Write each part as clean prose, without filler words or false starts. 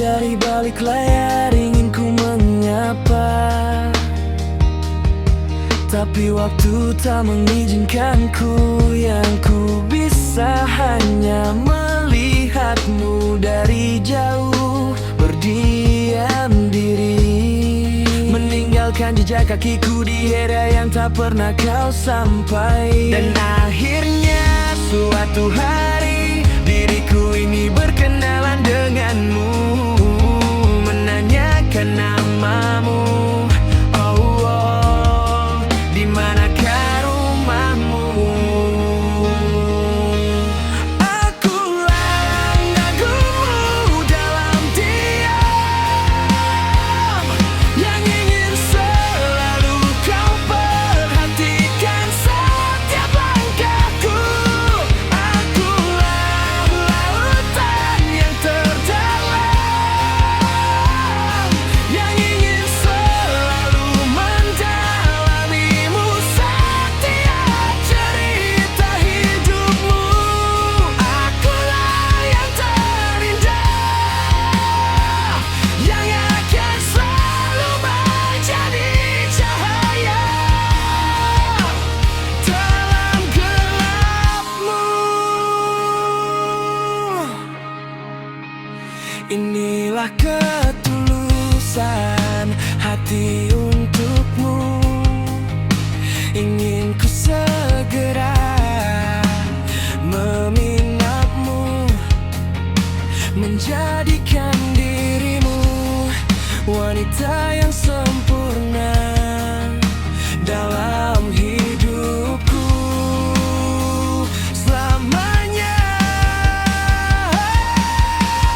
dari balik layar ingin ku menyapa, tapi waktu tak mengizinkanku. Yang ku bisa hanya melihatmu dari jauh, berdiam diri, meninggalkan jejak kakiku di era yang tak pernah kau sampai. Dan akhirnya suatu hari diriku ini berkenalan denganmu, menanyakan namamu. Oh, oh, di manakah rumahmu? Akulah ragumu dalam diam, yang ingin selalu kau perhatikan setiap langkahku. Akulah lautan yang terdalam, yang ingin selalu mendalamimu setiap cerita hidupmu. Akulah yang terindah, yang akan selalu menjadi cahaya dalam gelapmu. Inilah ketulusan hati untukmu, ingin ku segera meminapmu, menjadikan dirimu wanita yang sempurna dalam hidupku selamanya.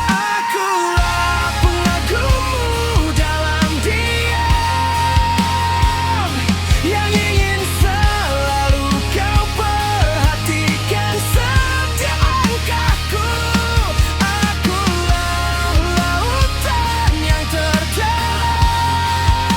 Akulah pengagummu dalam diam, yang ingin selalu kau perhatikan setiap langkahku. Akulah lautan yang terdalam,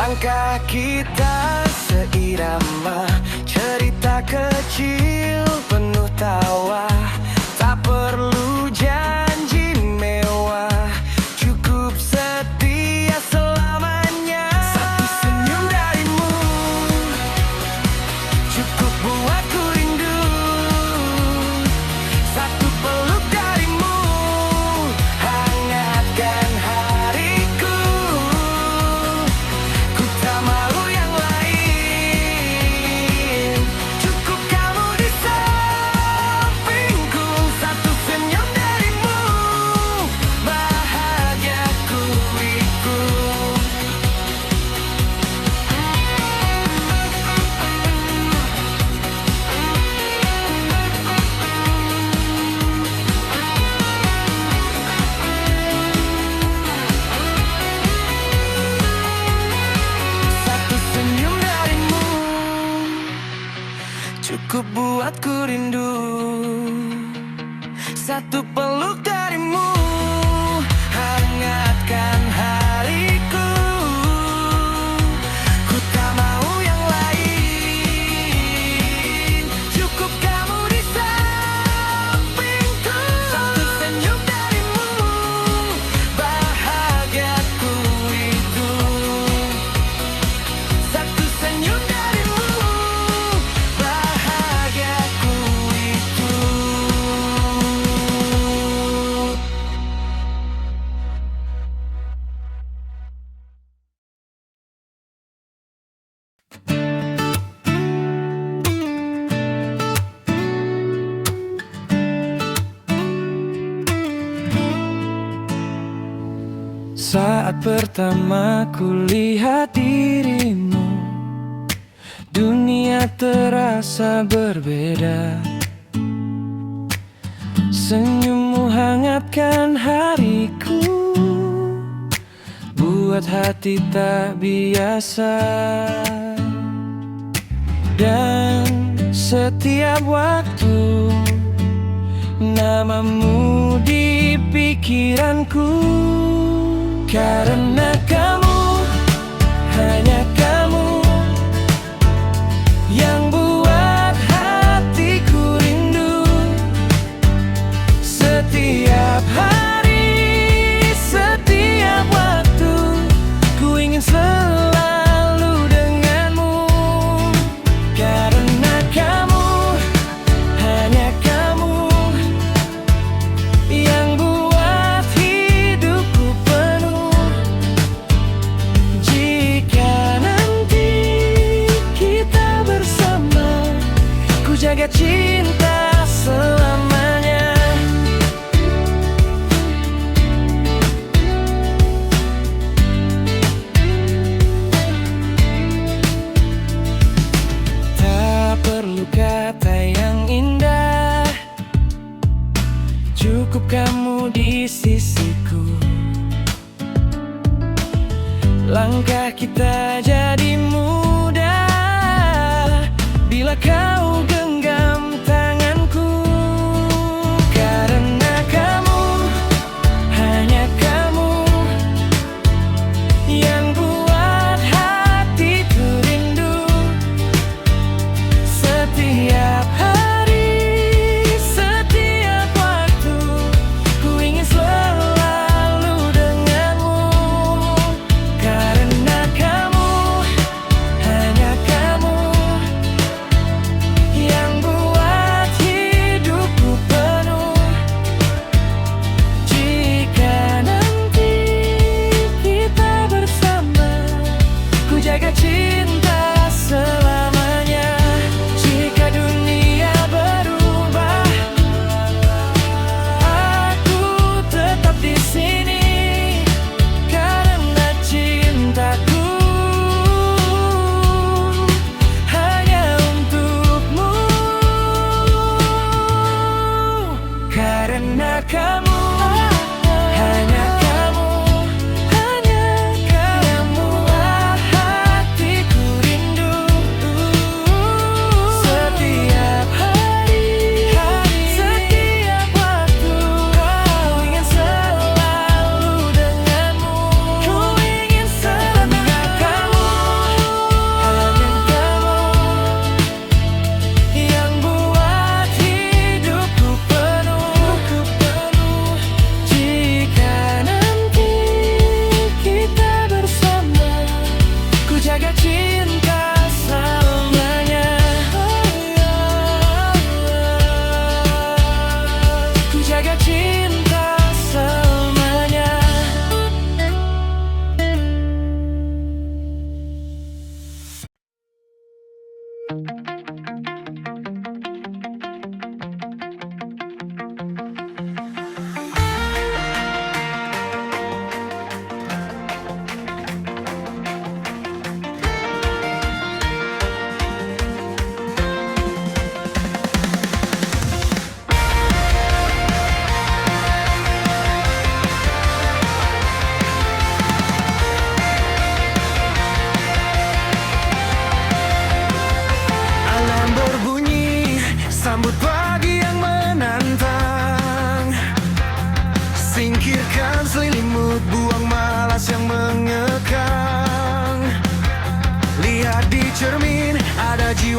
Langkah kita seirama, cerita kecil penuh tawa. Tak perlu janji mewah, cukup setia selamanya. Satu senyum darimu cukup buatku rindu. Satu peluk darimu hangatkan hariku. Ku tak mau yang lain, cukup kamu di sampingku. Satu senyum darimu bahagiaku itu. Satu senyum darimu cukup buatku rindu. Satu peluk darimu hangatkan hariku. Ku tak mau yang lain, cukup kamu di sampingku. Satu senyum darimu bahagiaku itu. Satu senyum darimu bahagiaku itu. Saat pertama ku lihat dirimu, dunia terasa berbeda. Senyummu hangatkan hariku, buat hati tak biasa. Dan setiap waktu namamu di pikiranku. Karena kamu, hanya kamu yang buat hatiku rindu. Setiap hari, setiap waktu, ku ingin selalu denganmu. Karena kamu, hanya kamu yang buat hidupku penuh. Jika nanti kita bersama, ku jaga cinta selamanya. Tak perlu kata yang indah, cukup kamu di sisiku. Langkah kita jadi mudah bila kau genggam tanganku. Karena kamu, hanya kamu yang buat hatiku rindu. Setiap hari, setiap waktu, ku ingin selalu denganmu. Karena kamu,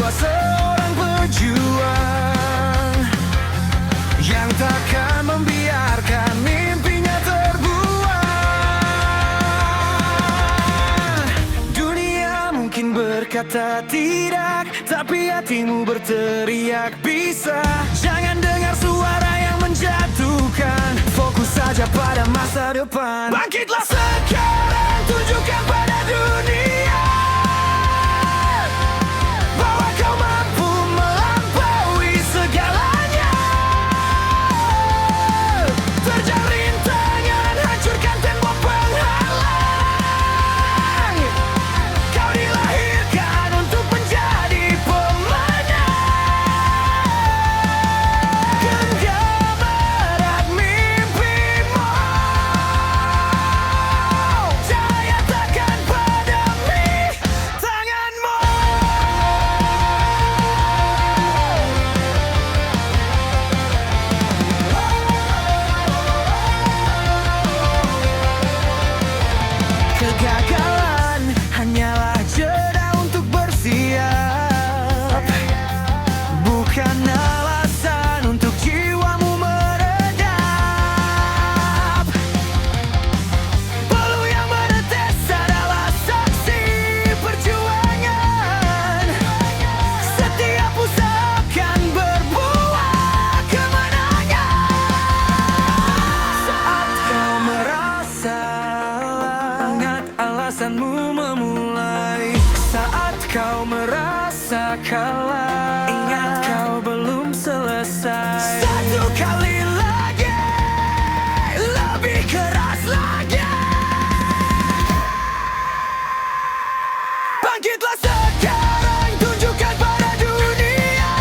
jiwa seorang pejuang yang takkan membiarkan mimpinya terbuang. Dunia mungkin berkata tidak, tapi hatimu berteriak bisa. Jangan dengar suara yang menjatuhkan, fokus saja pada masa depan. Bangkitlah sekarang, tunjukkan pada dunia bahwa kau mampu melampaui segalanya. Terjang rintangan, hancurkan tembok penghalang. Kau dilahirkan untuk menjadi pemenang. Genggam erat mimpimu, cahaya takkan padami tanganmu. Kegagalan hanyalah jeda untuk bersiap, bukan alasan untuk jiwamu meredap. Peluh yang menetes adalah saksi perjuangan. Setiap usaha akan berbuah kemenangan. Saat kau merasa ingat alasanmu memulai. Saat kau merasa kalah, ingat kau belum selesai. Satu kali lagi, lebih keras lagi. Bangkitlah sekarang, tunjukkan pada dunia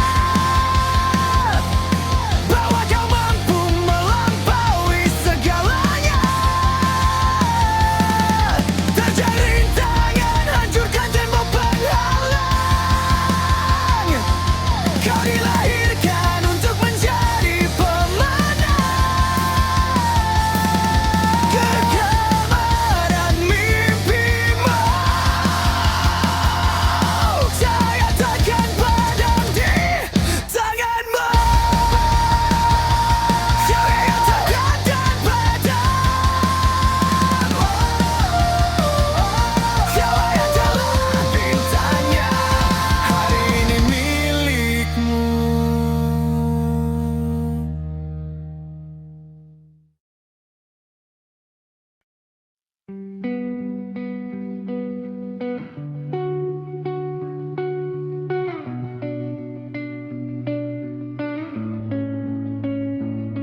bahwa kau mampu melampaui segalanya. Terjang rintangan, hancurkan tembok penghalang. Kau dilahirkan untuk menjadi pemenang. Genggam erat mimpimu, cahaya takkan padam di tanganmu. Cahaya takkan padam. Cahaya adalah bintangnya, hari ini milikmu.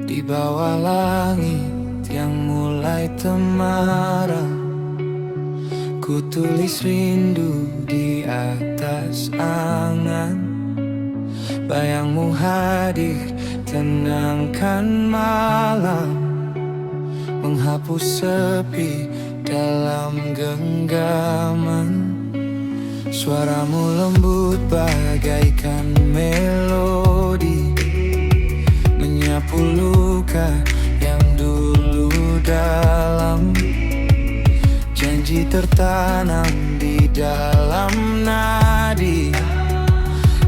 Di bawah langit yang mulai temaram, ku tulis rindu di atas angan. Bayangmu hadir, tenangkan malam, menghapus sepi dalam genggaman. Suaramu lembut bagaikan melodi, menyapu luka yang dulu dalam. Janji tertanam di dalam nadi,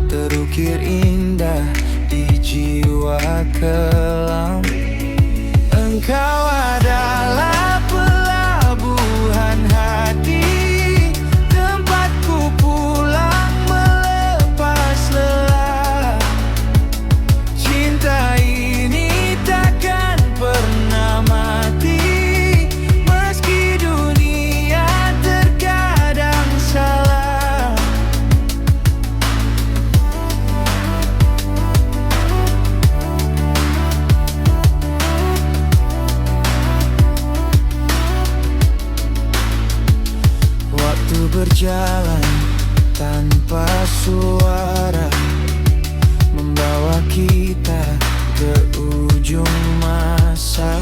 terukir indah di jiwa kelam. Engkau adalah pelabuhan hati, tempatku pulang melepas lelah. Cinta ini takkan pernah mati, meski dunia terkadang salah. Waktu berjalan tanpa suara, membawa kita ke ujung masa.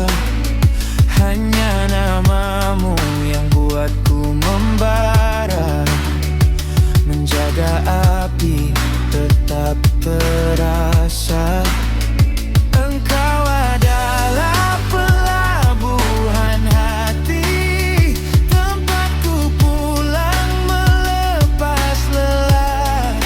Hanya namamu yang buatku membara, menjaga api tetap terasa. Engkau adalah pelabuhan hati, tempatku pulang melepas lelah.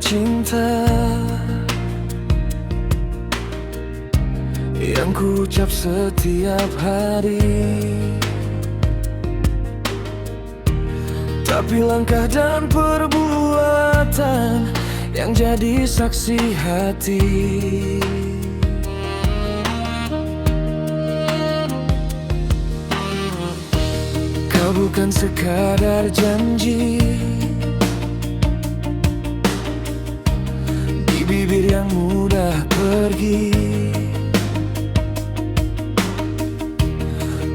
cinta yang ku ucap setiap hari. Tapi langkah dan perbuatan yang jadi saksi hati. Kau bukan sekadar janji di bibir yang mudah pergi.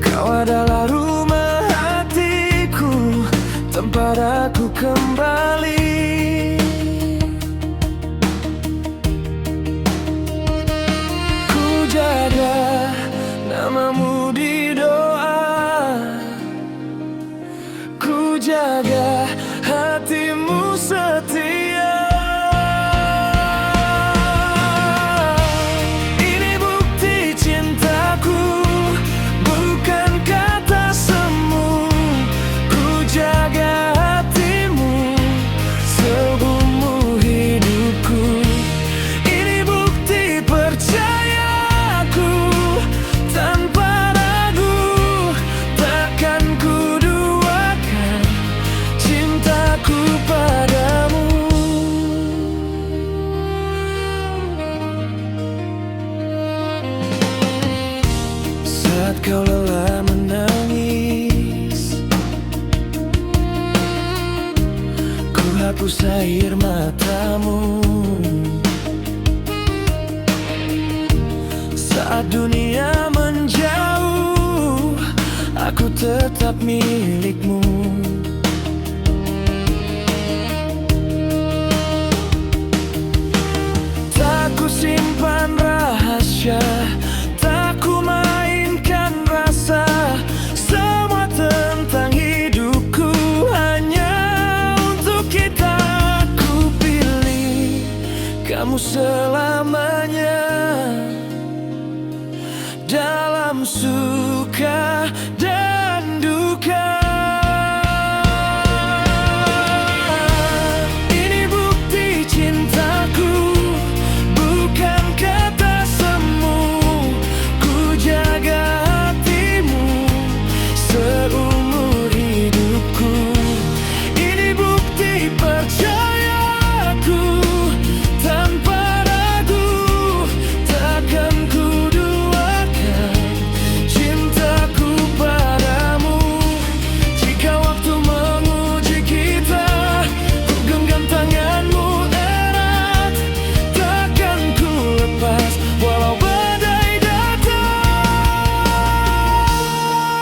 Kau adalah rumah hatiku, tempat aku kembali. Ku jaga namamu di doa, ku jaga hatimu setia. Ini bukti cintaku, bukan kata semu. Ku jaga hatimu seumur hidupku. Ini bukti percayaku, tanpa ragu takkan ku duakan cintaku padamu. Saat kau lelah menangis, ku hapus air matamu. Saat dunia menjauh, aku tetap milikmu. Tak ku simpan rahasia, tak ku mainkan rasa. Semua tentang hidupku hanya untuk kita. Ku pilih kamu selamanya, dalam suka dan duka. Ini bukti cintaku, bukan kata semu. Ku jaga hatimu seumur hidupku. Ini bukti percayaku, tanpa ragu takkan ku duakan cintaku padamu. Jika waktu menguji kita, ku genggam tanganmu erat. Takkan ku lepas walau badai datang.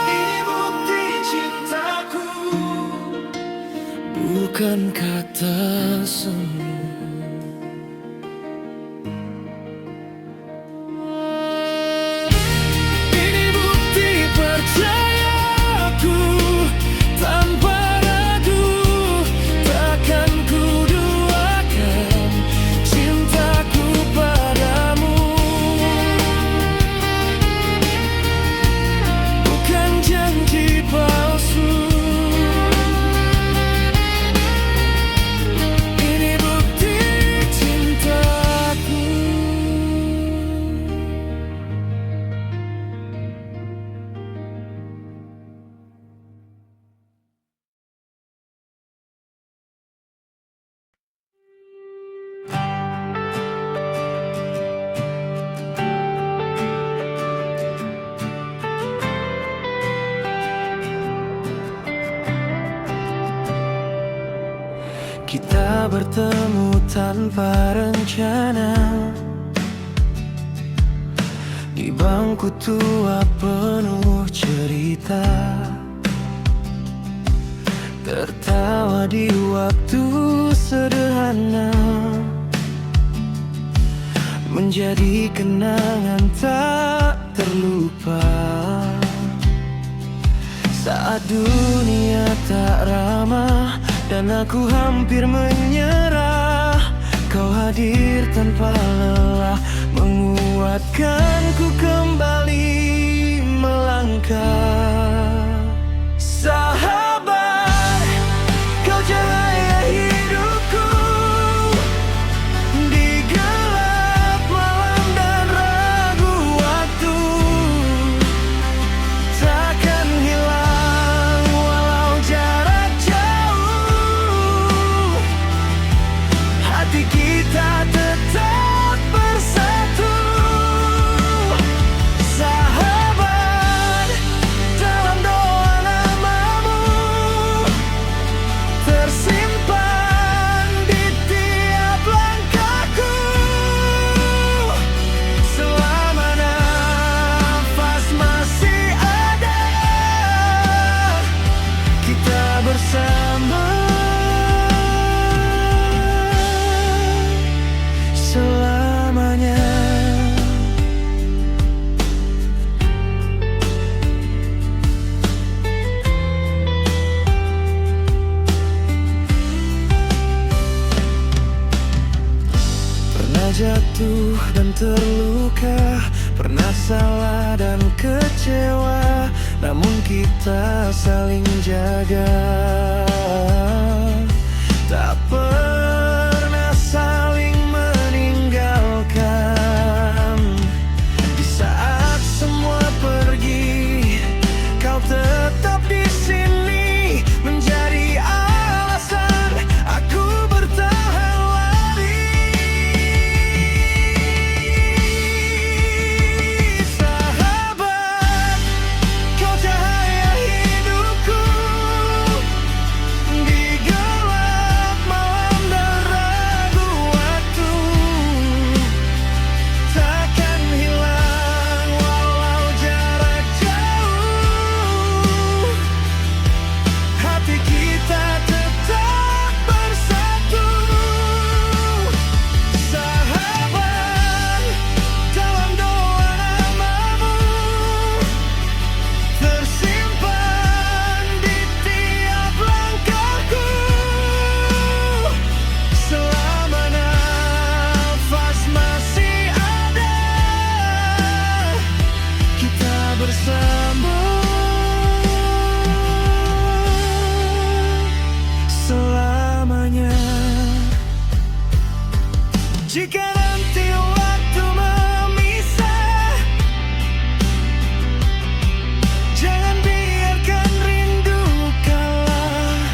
Ini bukti cintaku, bukan kata semu. Ini bukti percayaku, tanpa ragu takkan ku duakan cintaku padamu. Bukan janji palsu. Ini bukti cintaku. Kita bertemu tanpa rencana di bangku tua penuh cerita. Tertawa di waktu sederhana, menjadi kenangan tak terlupa. Saat dunia tak ramah dan aku hampir menyerah, kau hadir tanpa lelah, menguatkanku kembali melangkah. Sahabat, kau cahaya hidupku, dan terluka, pernah salah dan kecewa, namun kita saling jaga. Tak pernah saling meninggalkan. Di saat semua pergi, kau tetap di sini, menjadi alasan aku bertahan lari. Sahabat, kau cahaya hidupku di gelap malam dan ragu waktu. Takkan hilang walau jarak jauh, hati kita tetap bersatu. Sahabat, dalam doa namamu tersimpan di tiap langkahku. Selama nafas masih ada, kita bersama selamanya. Jika nanti waktu memisah, jangan biarkan rindu kalah.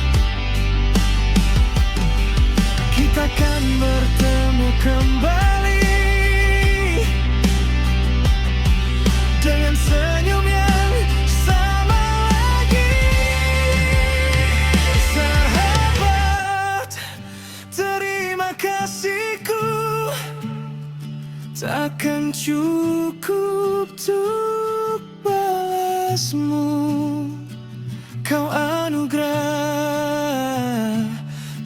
Kita akan bertemu kembali dengan senyum yang sama lagi. Sahabat, terima kasihku takkan cukup untuk balasmu. Kau anugerah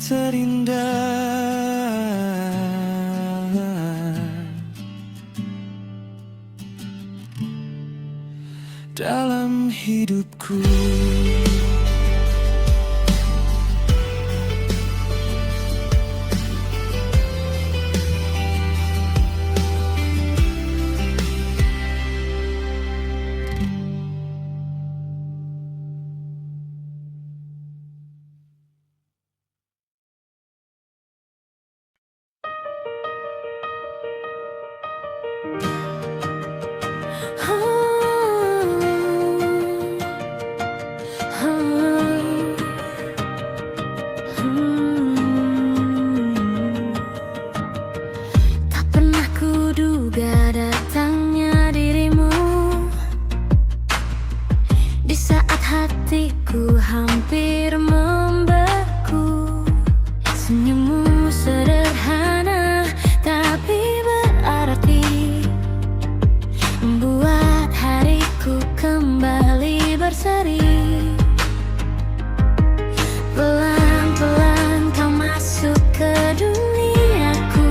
terindah dalam hidupku. Tak pernah kuduga datangnya dirimu di saat hatiku hampir membeku. Senyummu sederhana tapi berarti, membuat hariku kembali berseri. Pelan-pelan kau masuk ke duniaku,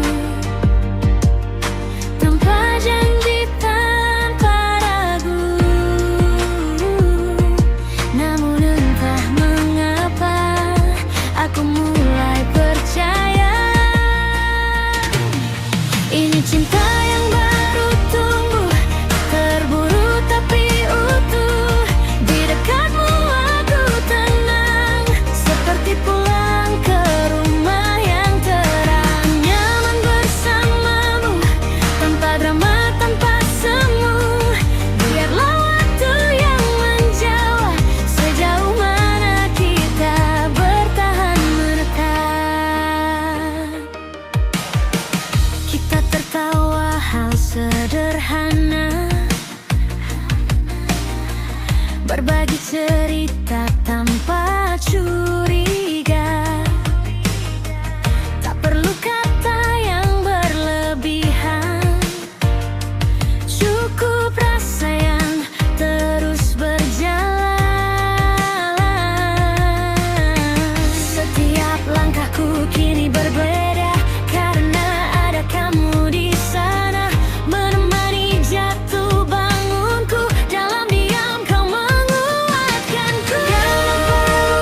tanpa janji, tanpa ragu. Namun entah mengapa aku mulai percaya, ini cinta yang baru tumbuh, terburu tapi utuh. Di dekatmu aku tenang, seperti pulang ke rumah yang terang. Nyaman bersamamu, tanpa drama, tanpa semu. Biarlah waktu yang menjawab sejauh mana kita bertahan menetap. Kita tertawa hal sederhana, berbagi cerita tanpa curiga. Tak perlu kata yang berlebihan, cukup rasa yang terus berjalan. Setiap langkahku kini berbeda, karena ada kamu di sana, menemani jatuh bangunku. Dalam diam kau menguatkanku. Dalam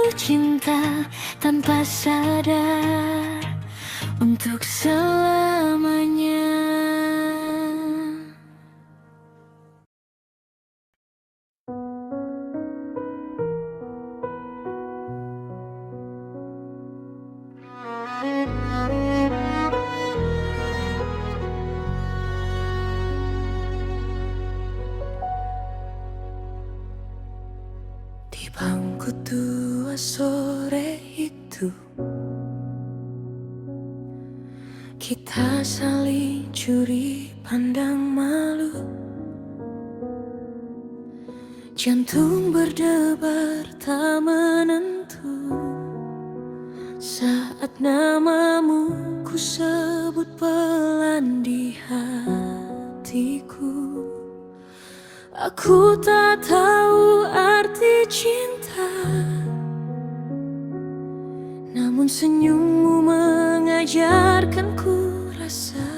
jatuh cinta tanpa sadar untuk selamanya. Di bangku tua sore itu, kita saling curi pandang malu. Jantung berdebar tak menentu saat namamu ku sebut pelan di hatiku. Aku tak tahu arti cinta, namun senyummu mengajarkanku rasa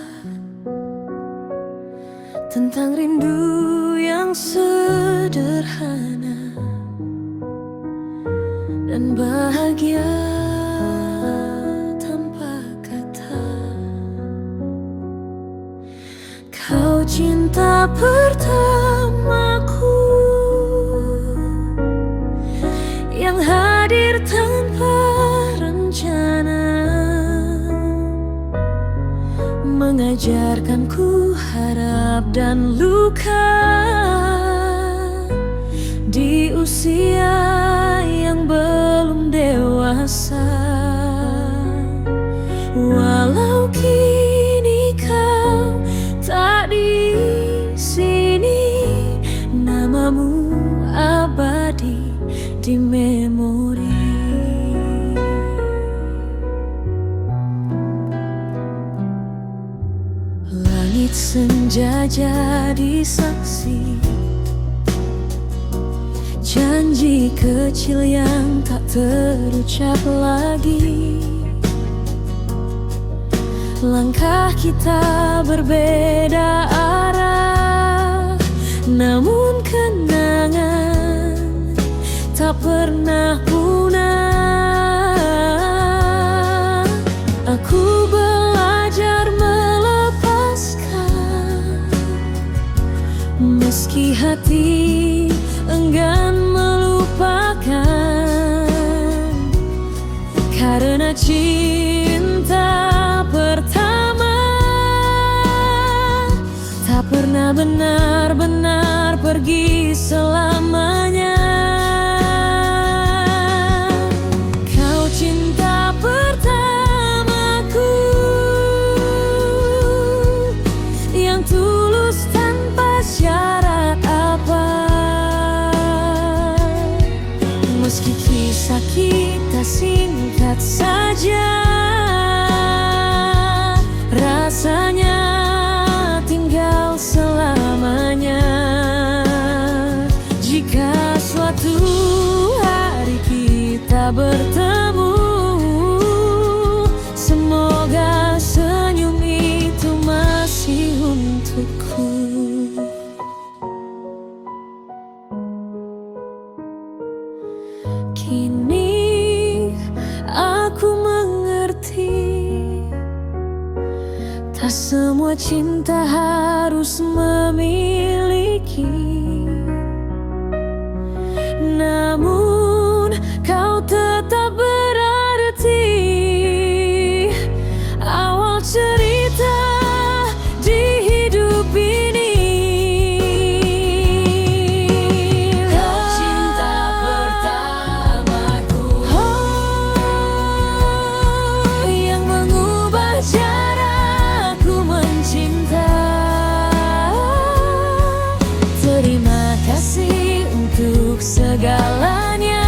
tentang rindu yang sederhana dan bahagia tanpa kata. Kau cinta pertamaku yang hadir tanpa rencana, mengajarkanku harap dan luka di usia yang belum dewasa. Walau kini kau tak di sini, namamu abadi di memori. Langit senja jadi saksi, janji kecil yang tak terucap lagi. Langkah kita berbeda arah, namun kenangan tak pernah punah. Aku belajar melepaskan, meski hati enggan melupakan, karena cinta pertama tak pernah benar-benar pergi selamanya. Kau cinta pertamaku yang tulus tanpa syarat apa. Meski kisah kita singkat saja, rasanya tinggal selamanya. Jika suatu hari kita bertemu, semoga senyum itu masih untukku. Kini aku mengerti, tak semua cinta harus memiliki. Namun kau tetap berarti awal cerita di hidup ini. Kau cinta pertamaku, yang mengubah caraku mencinta. Terima kasih untuk segalanya,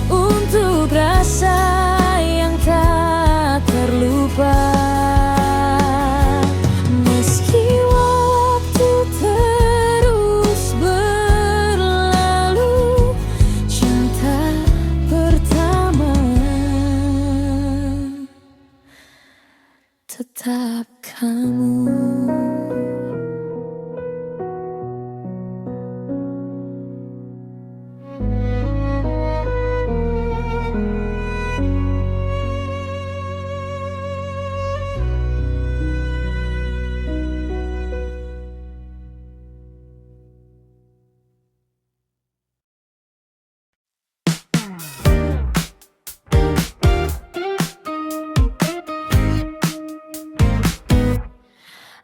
untuk rasa yang tak terlupa. Meski waktu terus berlalu, cinta pertama tetap kamu.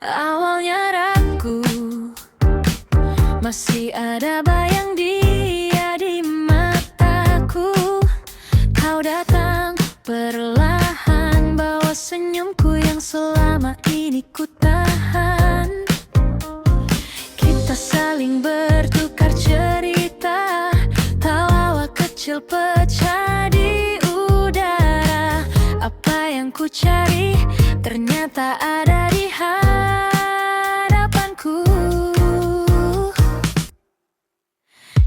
Awalnya ragu, masih ada bayang dia di mataku. Kau datang perlahan, bawa senyumku yang selama ini ku tahan. Kita saling bertukar cerita, tawa kecil pecah di udara. Apa yang ku cari ternyata ada di hadapanku.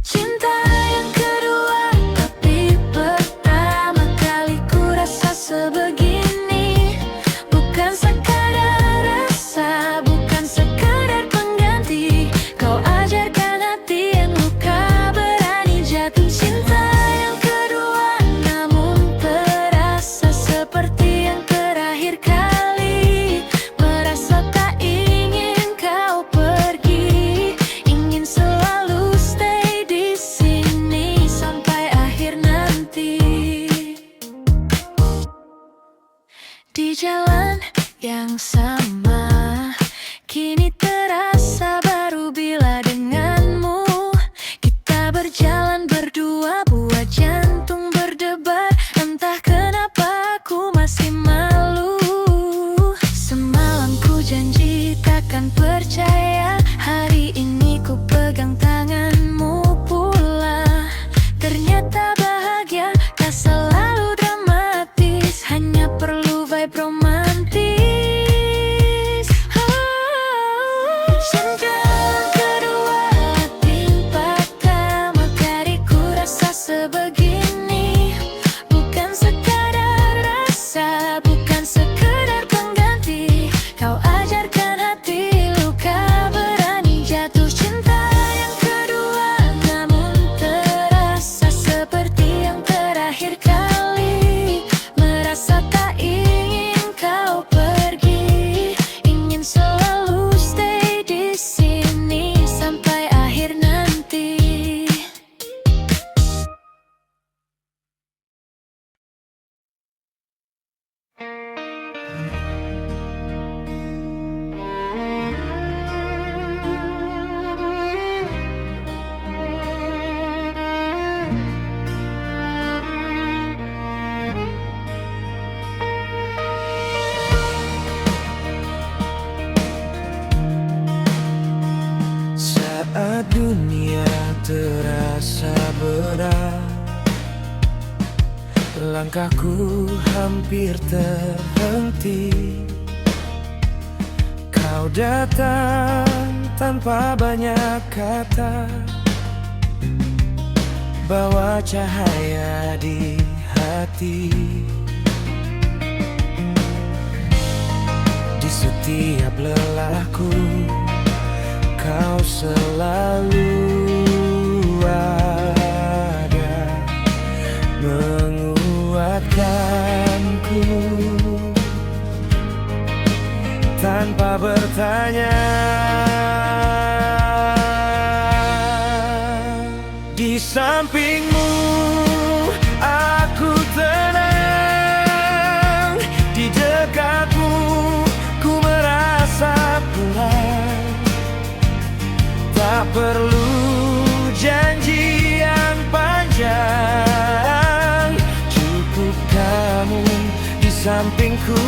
Cinta yang kedua, tapi pertama kali ku rasa sebegini. Bukan sekadar rasa, bukan sekadar pengganti. Kau ajarkan hati yang luka berani jatuh. Cinta yang kedua, namun terasa seperti yang terakhir kali. Merasa tak ingin kau pergi, ingin selalu stay di sini sampai akhir nanti. Di jalan yang sama, kini terasa baru bila denganmu. Kita berjalan berdua, buat jantung berdebar. Entah kenapa aku masih malu. Semalam ku janji takkan percaya, hari ini ku pegang tanganmu pula. Ternyata bahagia tak selalu dramatis, hanya perlu vibe romantis. Cinta kedua, tapi pertama kali ku rasa sebegini. Bukan sekadar rasa, bukan sekedar pengganti. Kau ajarkan hati luka berani jatuh. Cinta yang kedua, namun terasa seperti yang terakhir kali. Merasa tak ingin kau pergi, ingin selalu stay di sini sampai akhir nanti. Saat dunia terasa berat, langkahku hampir terhenti. Kau datang tanpa banyak kata, bawa cahaya di hati. Di setiap lelahku, kau selalu ada, menguatkanku tanpa bertanya. Di sampingmu aku tenang, di dekatmu ku merasa pulang. Tak perlu janji yang panjang, cukup kamu di sampingku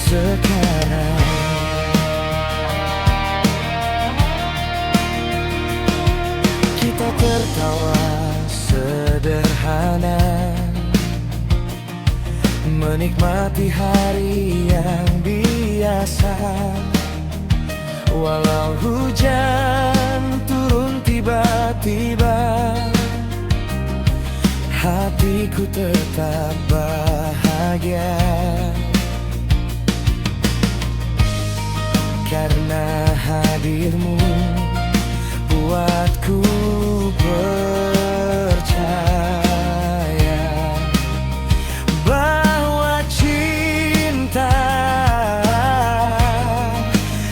sekarang. Kita tertawa sederhana, menikmati hari yang biasa. Walau hujan turun tiba-tiba, hatiku tetap bahagia. Karena hadirmu buatku percaya bahwa cinta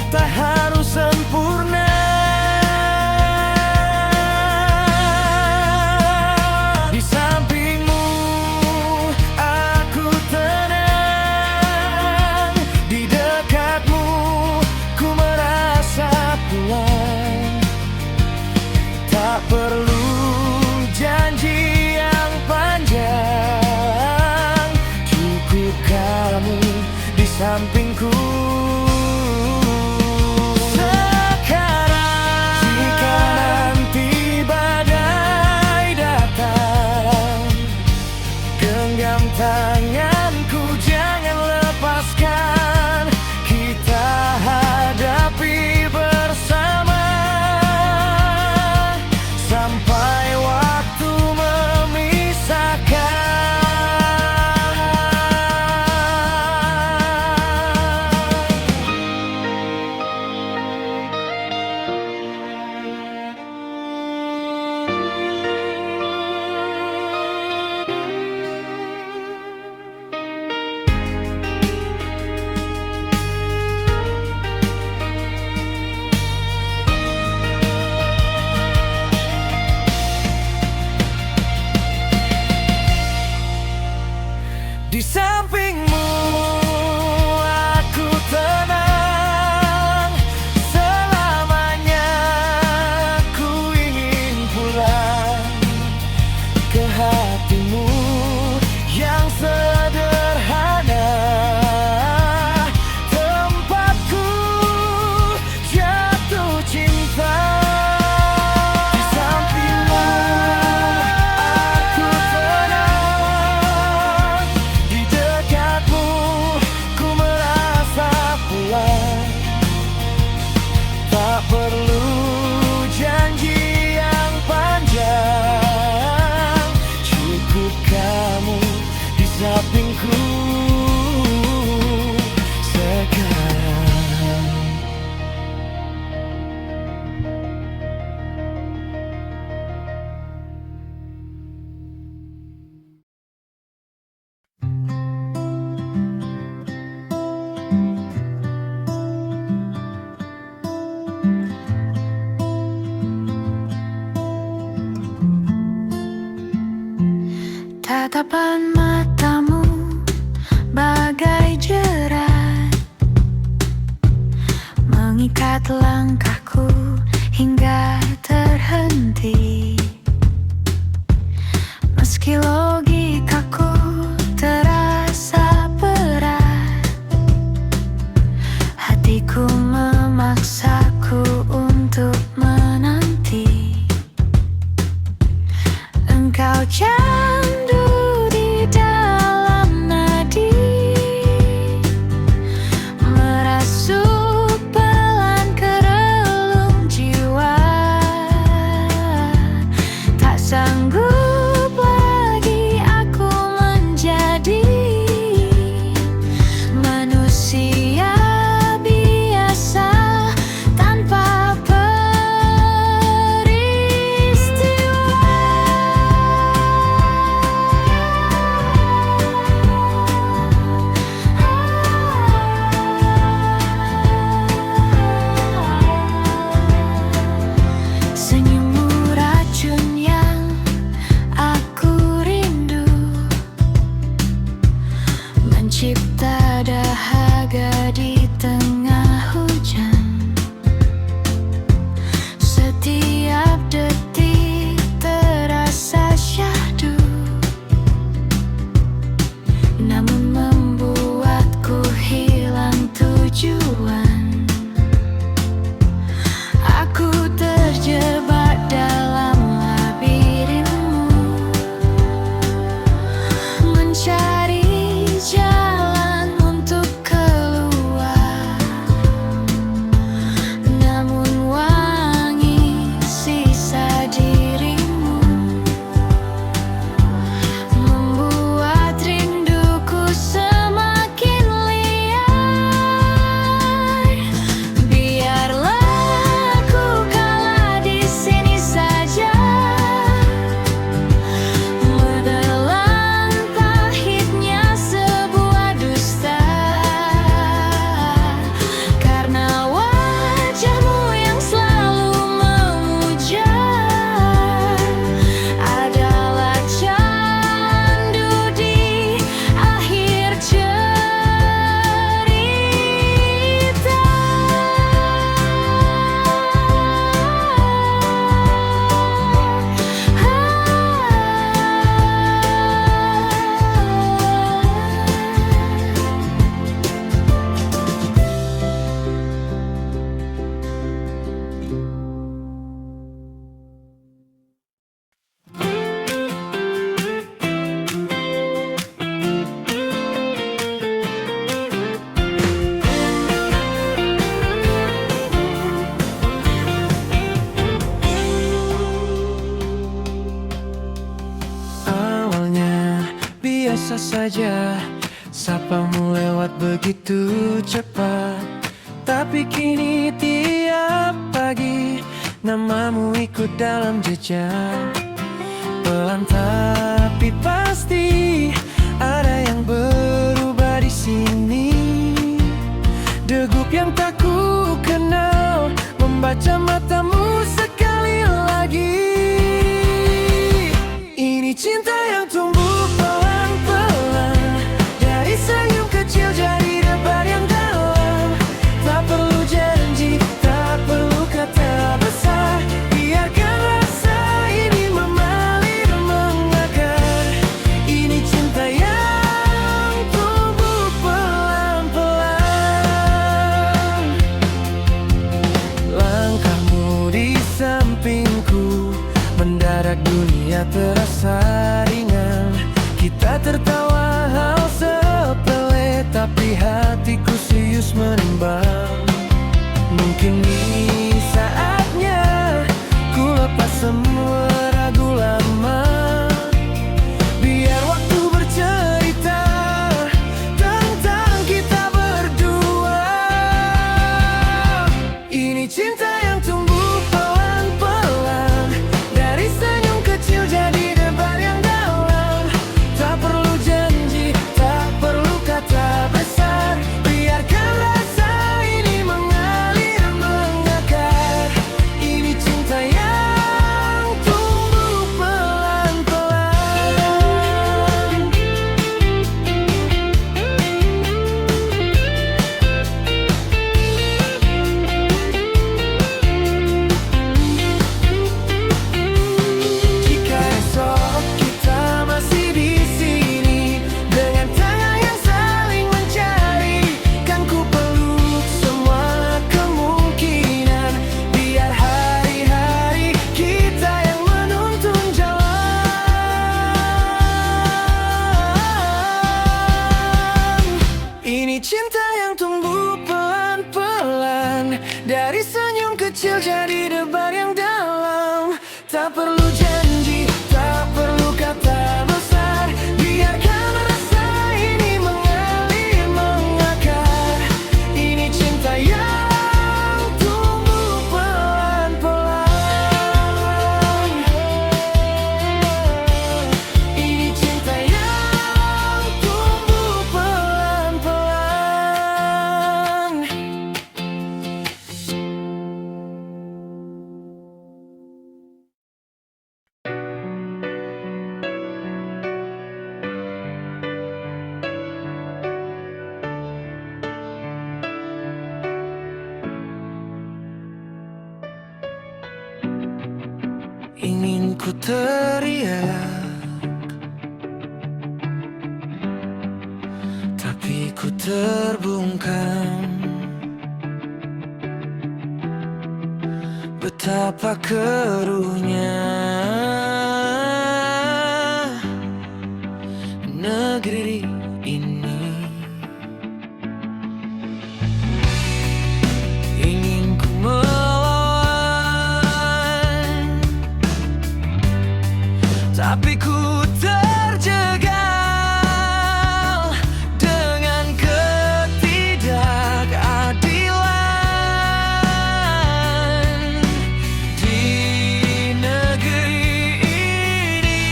tak harus sempurna. Di sampingmu aku tenang, di dekat Tatapan matamu bagai jerat, mengikat langkahku hingga terhenti. Meski logikaku terasa berat, hatiku memaksaku untuk menanti. Engkau candu di dalam nadi, merasuk pelan ke relung jiwa. Tak sanggup lagi aku menjadi manusia biasa tanpa peristiwa. Senyummu racun yang aku rindu, mencipta dahaga di tengah hujan. Setiap detik terasa syahdu, namun membuatku hilang tujuan. Aku terjebak dalam labirinmu, mencari jalan untuk keluar. Namun wangi sisa dirimu membuat rinduku semakin liar. Biarlah ku kalah di sini saja, menelan pahitnya sebuah dusta. Karena wajahmu yang selalu memuja adalah candu di akhir cerita. Awalnya biasa saja, sapamu lewat begitu cepat. Tapi kini tiap pagi namamu ikut dalam jejak. Pelan tapi pasti ada yang berubah di sini. Degup yang tak ku kenal membaca matamu sekali lagi. Ini cinta yang tumbuh pelan-pelan, dari senyum kecil jadi debar yang dalam. Tak perlu janji, tak perlu kata besar, biarkan rasa ini mengalir mengakar. Ini cinta yang tumbuh pelan-pelan. Langkahmu di sampingku, mendadak dunia terasa ringan. Kita tertawa hal sepele, tapi hatiku serius menimbang. Mungkin ini saatnya ku lepas semua ragu lama. Biar waktu bercerita tentang kita berdua. Ini cinta yang tumbuh pelan-pelan, dari senyum kecil jadi debar yang dalam. Tak perlu janji, tak perlu kata besar, biarkan rasa ini mengalir Dari senyum kecil jadi debar yang dalam. Tak perlu janji, tak perlu kata besar. Biarkan rasa ini mengalir, mengakar. Ini cinta yang tumbuh pelan-pelan. Ini cinta yang tumbuh pelan-pelan. Ingin ku teriak, tapi ku terbungkam. Betapa keruhnya negeri ini. Ingin ku melawan, tapi ku terjegal dengan ketidakadilan di negeri ini.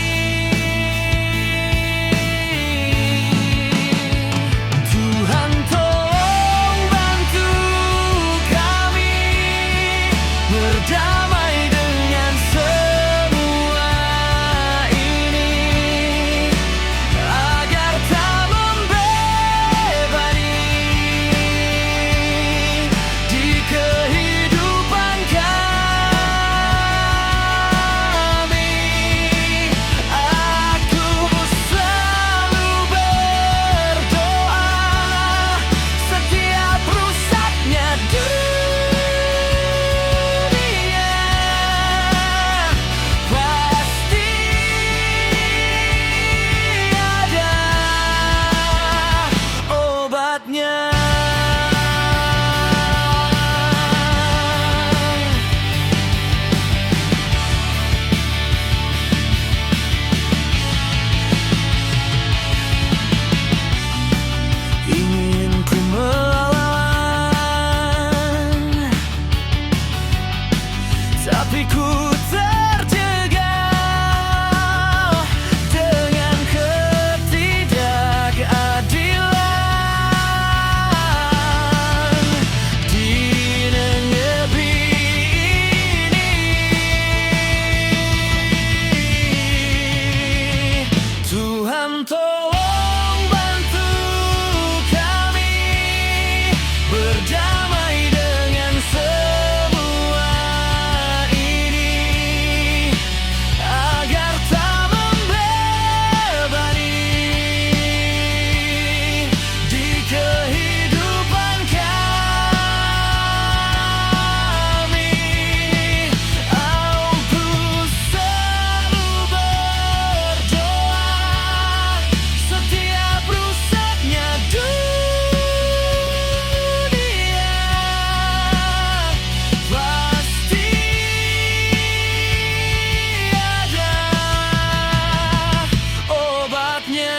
Tuhan tolong bantu kami berdamai dengan semua ini, agar tak membebani di kehidupan kami. Aku selalu berdoa, setiap rusaknya dunia pasti ada obatnya. Ingin ku melawan, tapi ku terjegal dengan ketidakadilan di negeri ini. Tuhan tolong bantu kami berdamai dengan semua ini, agar tak membebani di kehidupan kami. Aku selalu berdoa, setiap rusaknya dunia pasti ada obatnya.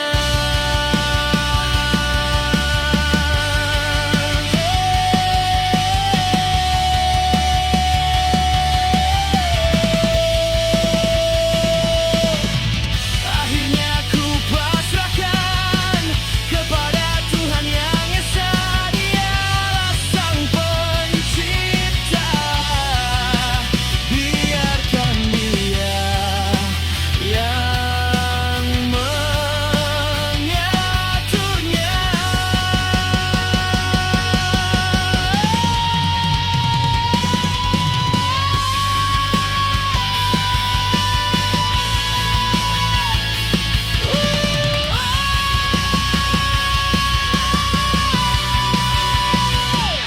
Akhirnya ku pasrahkan kepada Tuhan Yang Esa, Dialah Sang Pencipta. Biarkan Dia yang mengaturnya.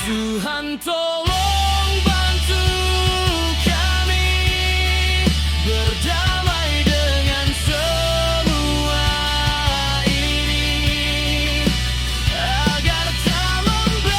Tuhan tolong bantu kami berdamai dengan semua ini, agar tak membebani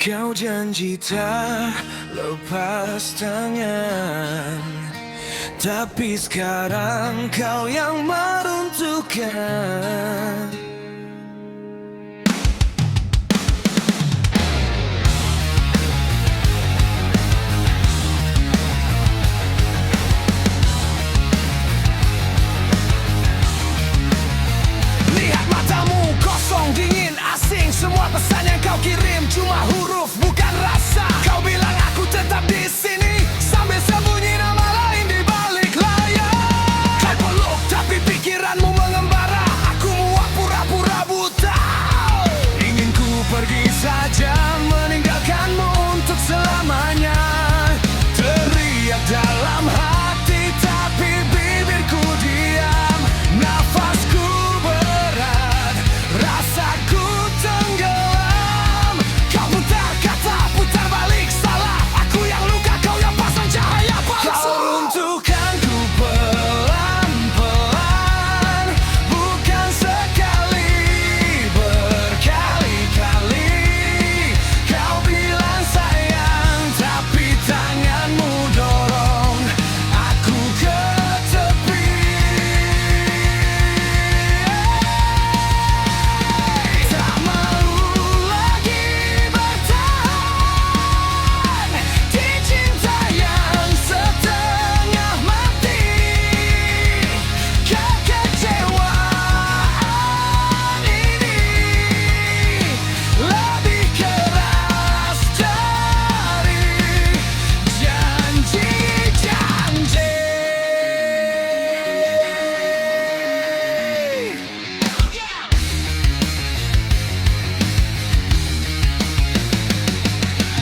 Kau janji tak lepas tangan, tapi sekarang kau yang meruntuhkan. Lihat matamu kosong, dingin, asing. Semua pesan yang kau kirim cuma huruf bukan rasa. Kau bilang aku tetap di sini sambil sembunyi nama lain di balik layar. Kau peluk tapi pikiranmu mengembara. Aku muak pura-pura buta. Ingin ku pergi saja, meninggalkanmu untuk selamanya. Teriak dalam hati tapi bibirku diam. Nafasku berat, rasaku tenggelam. Kau putar kata, putar balik salah. Aku yang luka, kau yang pasang cahaya palsu. Kau runtuhkanku pelan-pelan, bukan sekali, berkali-kali. Kau bilang sayang, tapi tanganmu dorong aku ke tepi. Tak mau lagi bertahan di cinta yang setengah mati. Kekecewaan ini lebih keras dari janji-janji.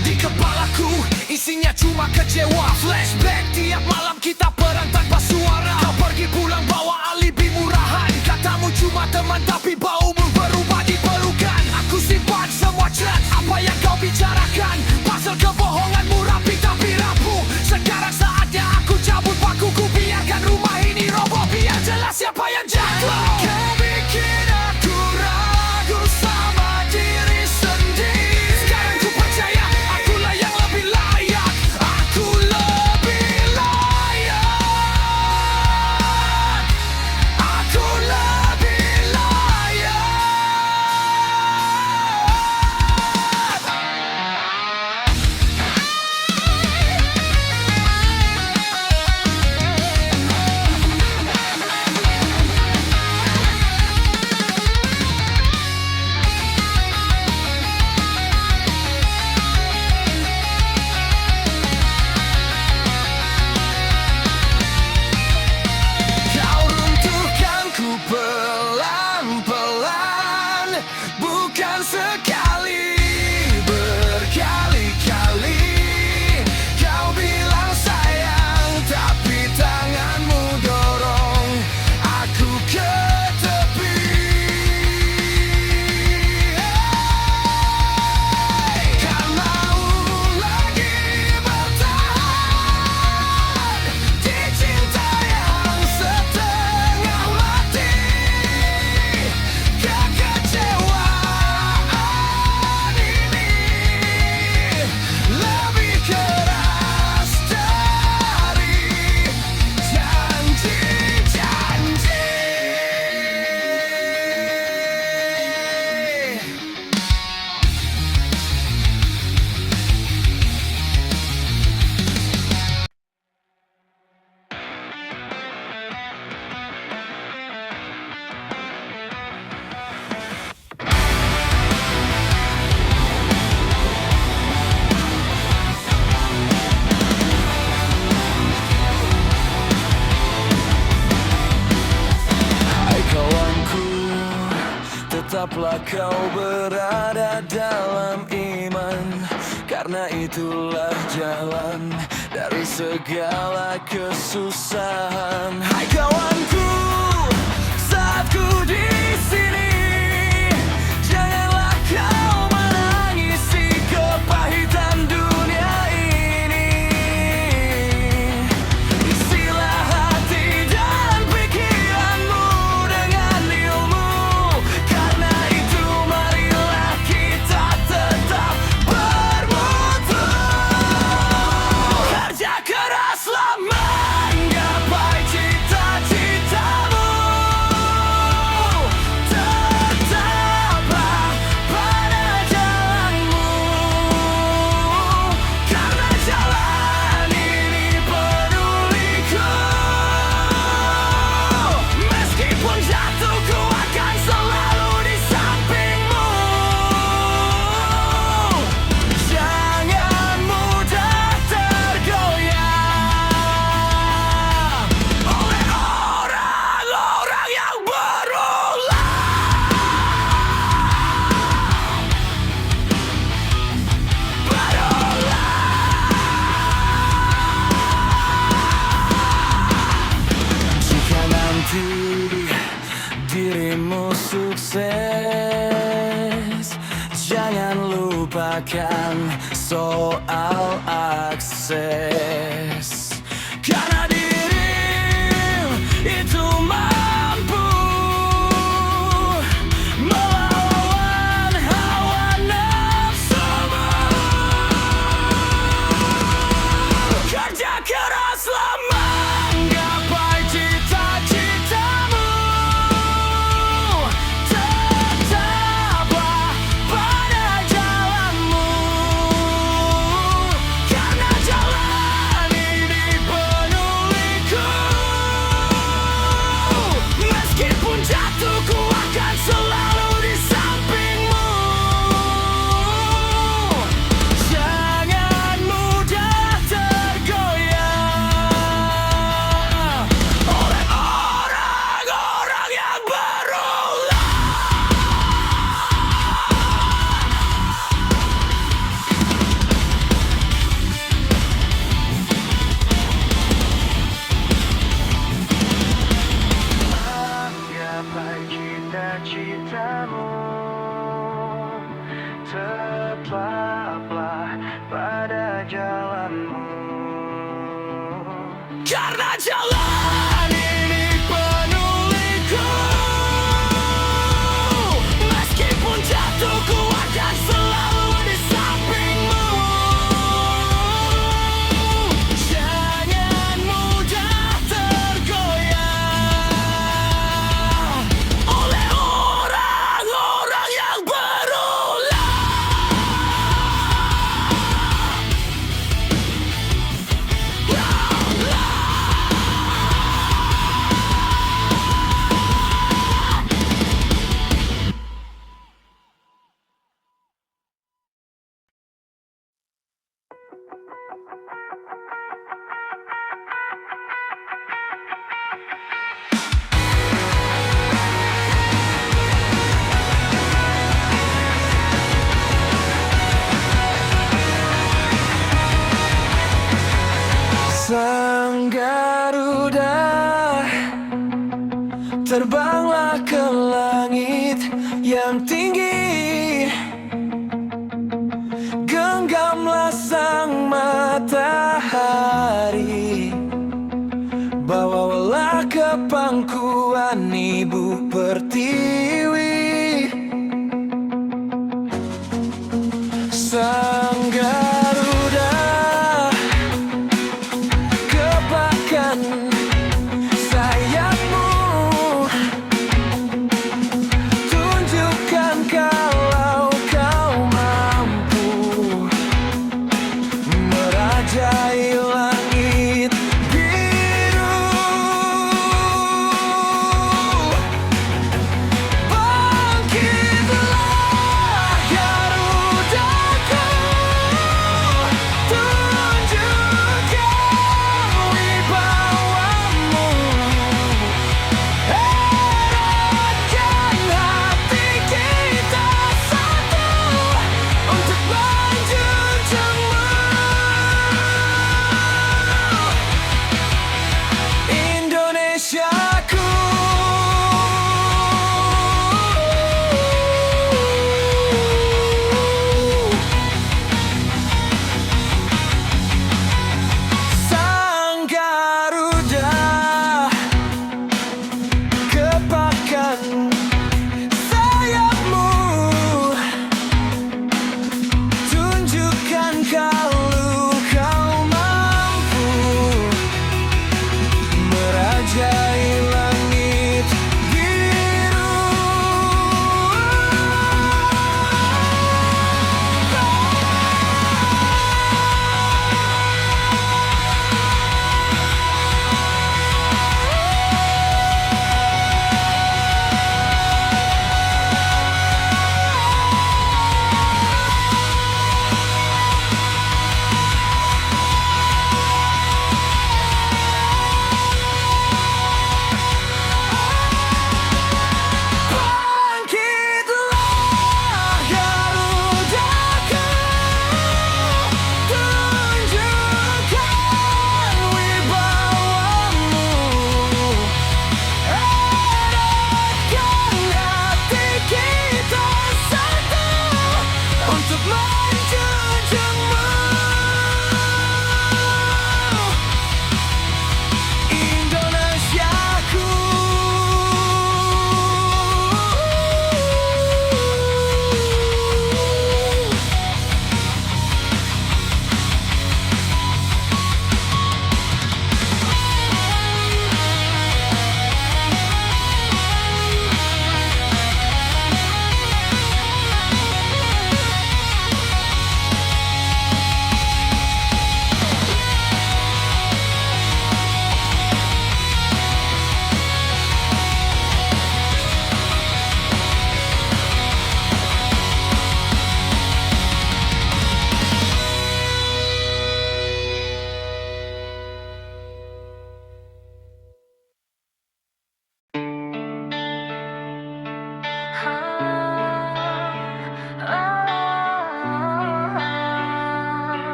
Di kepalaku isinya cuma kecewa. Flashback tiap malam kita perang tanpa suara. Kau pergi pulang bawa alibi murahan. Katamu cuma teman tapi baumu berubah di pelukan. Aku simpan semua chat apa yang kau bicarakan. Pasal kebohonganmu rapi tapi rapuh. Sekarang saatnya aku cabut pakuku. Biarkan rumah ini roboh, biar jelas siapa yang jatuh. Kau bikin aku ragu sama diri sendiri. Sekarang ku percaya akulah yang lebih layak. Aku lebih layak. Aku lebih layak. Kau runtuhkanku pelan-pelan, bukan sekali, berkali-kali. Kau bilang sayang, tapi tanganmu dorong aku ke tepi. Kan mau lagi bertahan di cinta yang setengah mati. Kekecewaan ini lebih keras dari janji-janji. Hai kawanku, tetaplah kau berada dalam iman. Karena itulah jalan dari segala kesusahan. Hai kawanku, saat ku di sini, janganlah kau menangisi kepahitan dunia ini. Isilah hati dan pikiranmu dengan ilmu. Karena itu marilah kita tetap dirimu sukses, jangan lupakan soal akses. Karena dirimu itu mampu melawan hawa nafsumu. Kerja keraslah menggapai cita-citamu. Tetaplah pada jalanmu, karena jalan ini penuh liku. Meskipun jatuh, ku akan selalu di sampingmu. Jangan mudah tergoyah oleh orang-orang yang berulah. Gapai cita-citamu, tetaplah pada jalanmu, karena jalan ini penuh liku. Meskipun jatuh, ku akan selalu di sampingmu. Jangan mudah tergoyah oleh orang-orang yang berulah. Sang Garuda, terbanglah ke langit yang tinggi. Genggamlah sang matahari, bawalah ke pangkuan Ibu Pertiwi. Sang Garuda, kebakkan sayapmu, tunjukkan kalau kau mampu merajai langit biru.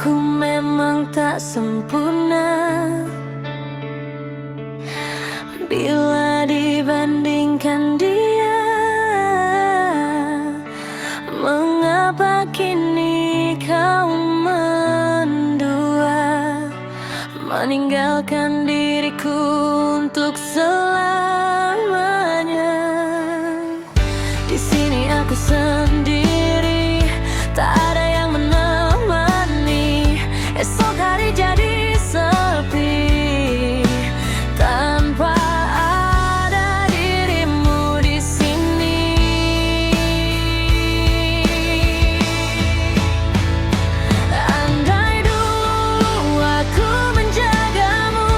Aku memang tak sempurna bila dibandingkan dia. Mengapa kini kau mendua, meninggalkan diriku untuk selamanya? Di sini aku sendiri, tak ada yang menemani. Esok hari jadi sepi tanpa ada dirimu di sini. Andai dulu aku menjagamu,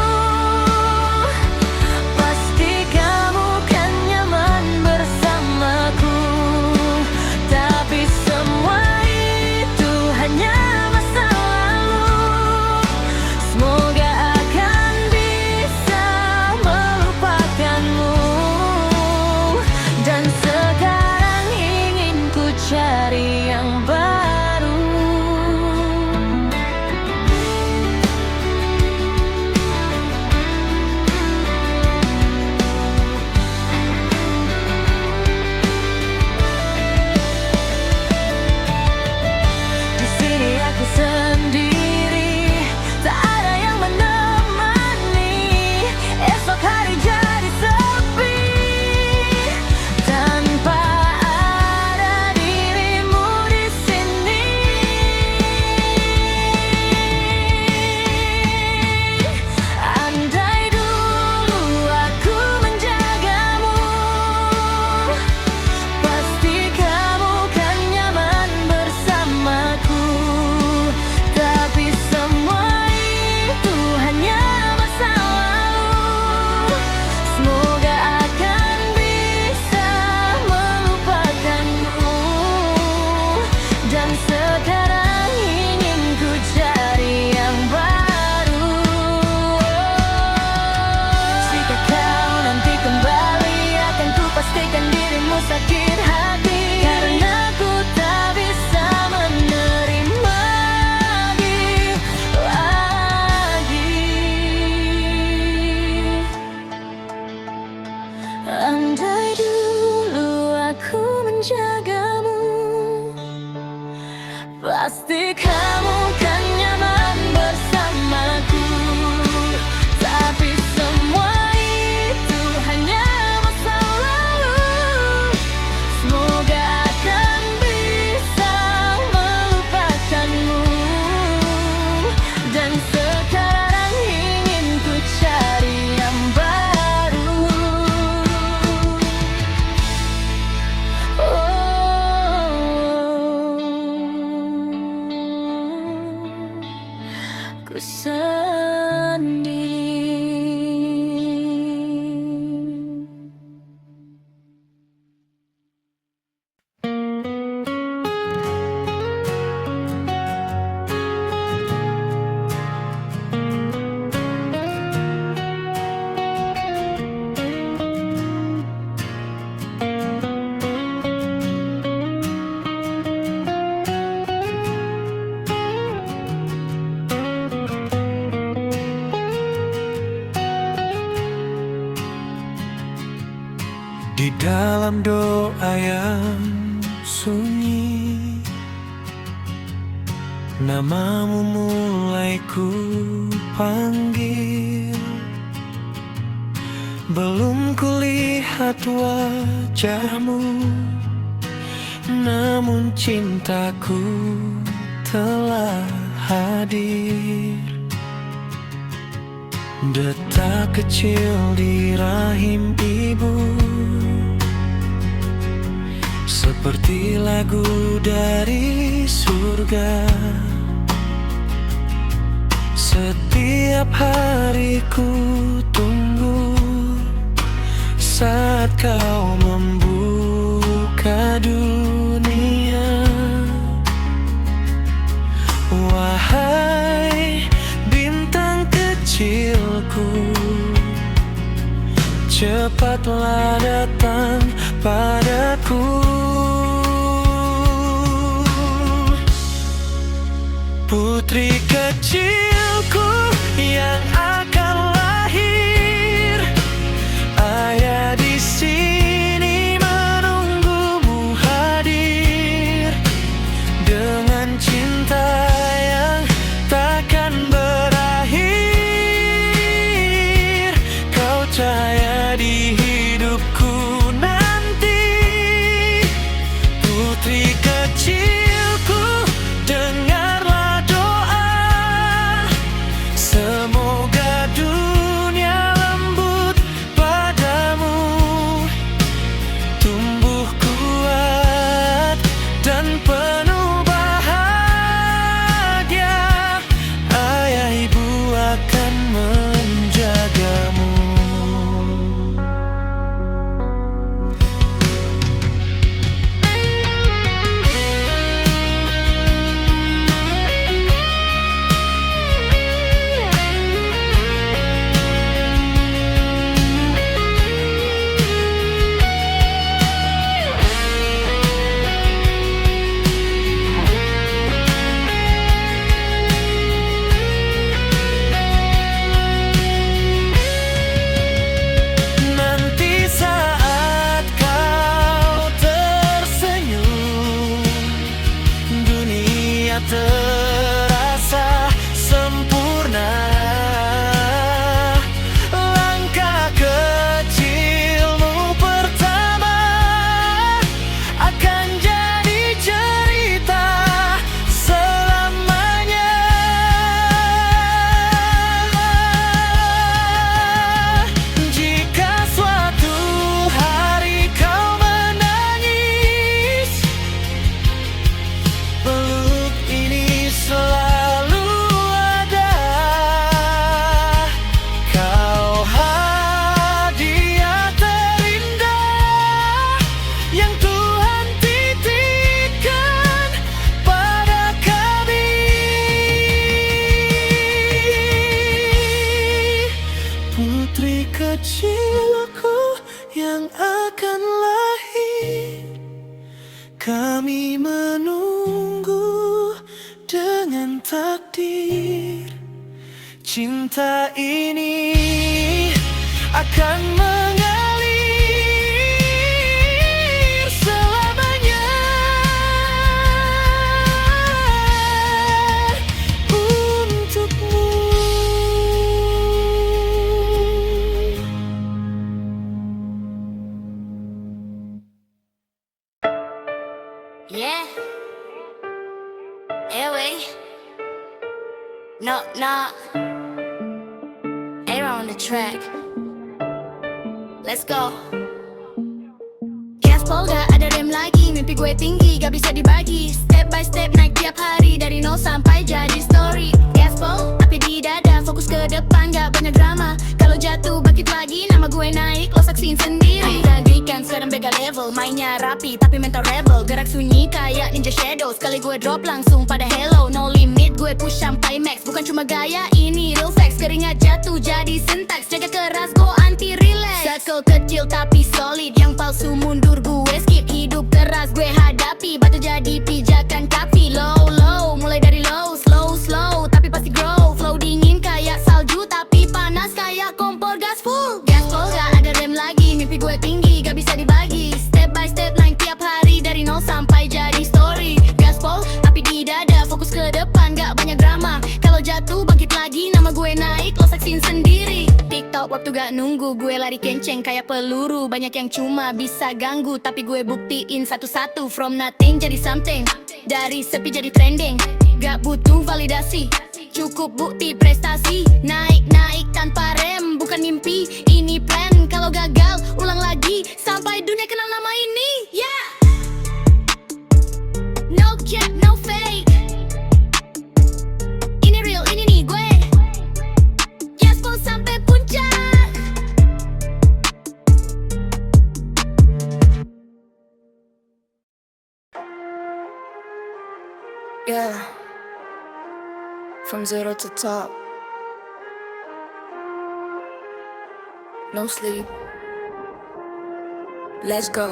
pasti kamu kan nyaman bersamaku. Tapi semua itu hanya masa lalu. Semoga akan bisa melupakanmu. Dan sekarang ingin ku cari yang baru. Di sini aku sendiri, tak ada yang menemani. Esok hari jadi sepi tanpa ada dirimu di sini. Andai dulu aku menjagamu, pasti kamu kan nyaman bersamaku. Tapi semua itu hanya masa lalu. Semoga akan bisa melupakanmu. Dan sekarang ingin ku cari yang baru. Jika kau nanti kembali, akan ku pastikan dirimu sakit hati. Karena ku tak bisa menerima lagi. Andai dulu aku menjagamu, pasti kamu kan nyaman bersamaku. Tapi semua itu hanya masa lalu. Semoga akan bisa melupakanmu. Dan sekarang ingin ku cari yang baru. Ku sendiri. Di dalam doa yang sunyi, namamu mulai ku panggil. Belum kulihat wajahmu, namun cintaku telah hadir. Detak kecil di rahim ibu, seperti lagu dari surga. Setiap hari ku tunggu saat kau membuka dunia. Wahai bintang kecilku, cepatlah datang padaku. Putri kecilku yang akan lahir, ayah di sini menunggumu hadir dengan cinta yang takkan berakhir. Kau cahaya di hidupku nanti, putri kecilku, dengarlah doa. Semoga dunia lembut padamu, tumbuh kuat dan penuh bahagia. Ayah ibu akan menjagamu. Nanti saat kau tersenyum, dunia terasa sempurna. Langkah kecilmu pertama akan jadi cerita selamanya. Jika suatu hari kau menangis, peluk ini selalu ada. Kau hadiah terindah yang Tuhan titipkan pada kami. Putri kecilku yang akan lahir, kami menunggu dengan takdir. Cinta ini akan mengalir selamanya untukmu. Yeah. Airway. Knock knock. Air on the track. Let's go. Gaspol gak ada rem lagi, mimpi gue tinggi gak bisa dibagi. Step by step naik tiap hari, dari nol sampai jadi story. Gaspol, api di dada, fokus ke depan gak banyak drama. Kalau jatuh bangkit lagi, nama gue naik, lo saksiin sendiri. Tragikan sekarang bega level, mainnya rapi tapi mental rebel. Gerak sunyi kayak ninja shadow, sekali gue drop langsung pada hello. No limit, gue push sampai max, bukan cuma gaya, ini real facts. Keringat jatuh jadi sentaks, jaga keras go anti relax. Circle kecil tapi solid, yang palsu mundur gue skip. Hidup keras gue hadapi, batu jadi pijakan kapi. Low low, mulai dari low, slow slow tapi pasti grow. Flow dingin kayak salju tapi panas kayak kompor gas full. Gaspol gak ada rem lagi, mimpi gue tinggi gak bisa dibagi. Step by step naik tiap hari, dari nol sampai jadi story. Gaspol, api di dada, fokus ke depan gak banyak drama. Kalau jatuh bangkit lagi, nama gue naik, lo saksiin sendiri. TikTok waktu gak nunggu, gue lari kenceng kayak peluru. Banyak yang cuma bisa ganggu, tapi gue buktiin satu-satu. From nothing jadi something, dari sepi jadi trending. Gak butuh validasi, cukup bukti prestasi. Naik-naik tanpa rem, bukan mimpi, ini plan. Kalau gagal, ulang lagi, sampai dunia kenal nama ini. Yeah. No cap, no fake. Ini real, ini nih gue. Gaspol sampai puncak. Yeah, from zero to top. No sleep. Let's go.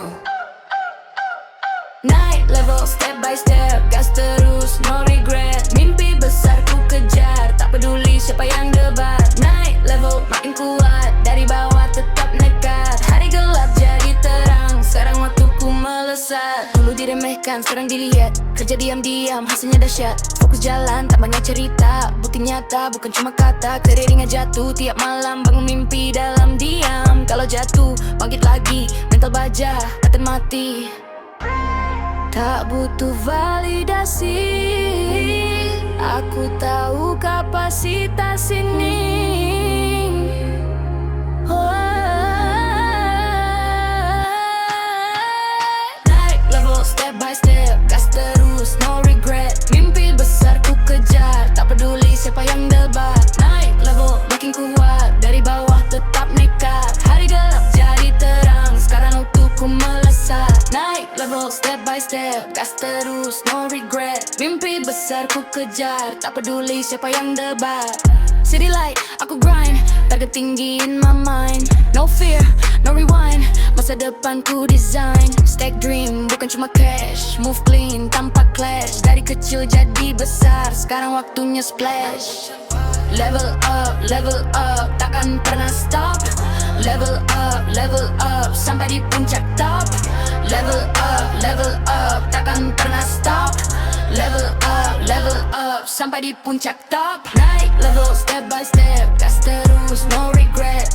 Naik level step by step, gas terus, no regret. Mimpi besar kejar, tak peduli siapa yang debat. Naik level makin kuat, dari bawah tetap nekat. Hari gelap jadi terang, sekarang waktuku melesat. Dulu diremehkan, sekarang dilihat, kerja diam-diam, hasilnya dahsyat. Fokus jalan, tak banyak cerita, bukti nyata, bukan cuma kata. Keriringan jatuh, tiap malam bangun mimpi dalam diam. Kalau jatuh, bangkit lagi, mental baja, takkan mati. Tak butuh validasi, aku tahu kapasitas ini. Naik level step by step, gas terus, no regret. Mimpi besar ku kejar, tak peduli siapa yang debat. Naik level makin kuat, dari bawah tetap nekat. Hari gelap jadi terang, sekarang waktuku melesat. Naik level step by step, gas terus, no regret. Mimpi besar ku kejar, tak peduli siapa yang debat. City light, aku grind, target tinggi in my mind. No fear, no rewind, masa depan ku design. Stack dream, bukan cuma cash. Move clean, tanpa clash. Dari kecil jadi besar, sekarang waktunya splash. Level up, takkan pernah stop. Level up, sampai di puncak top. Level up, takkan pernah stop. Level up, sampai di puncak top. Naik level step by step, gas terus, no regret.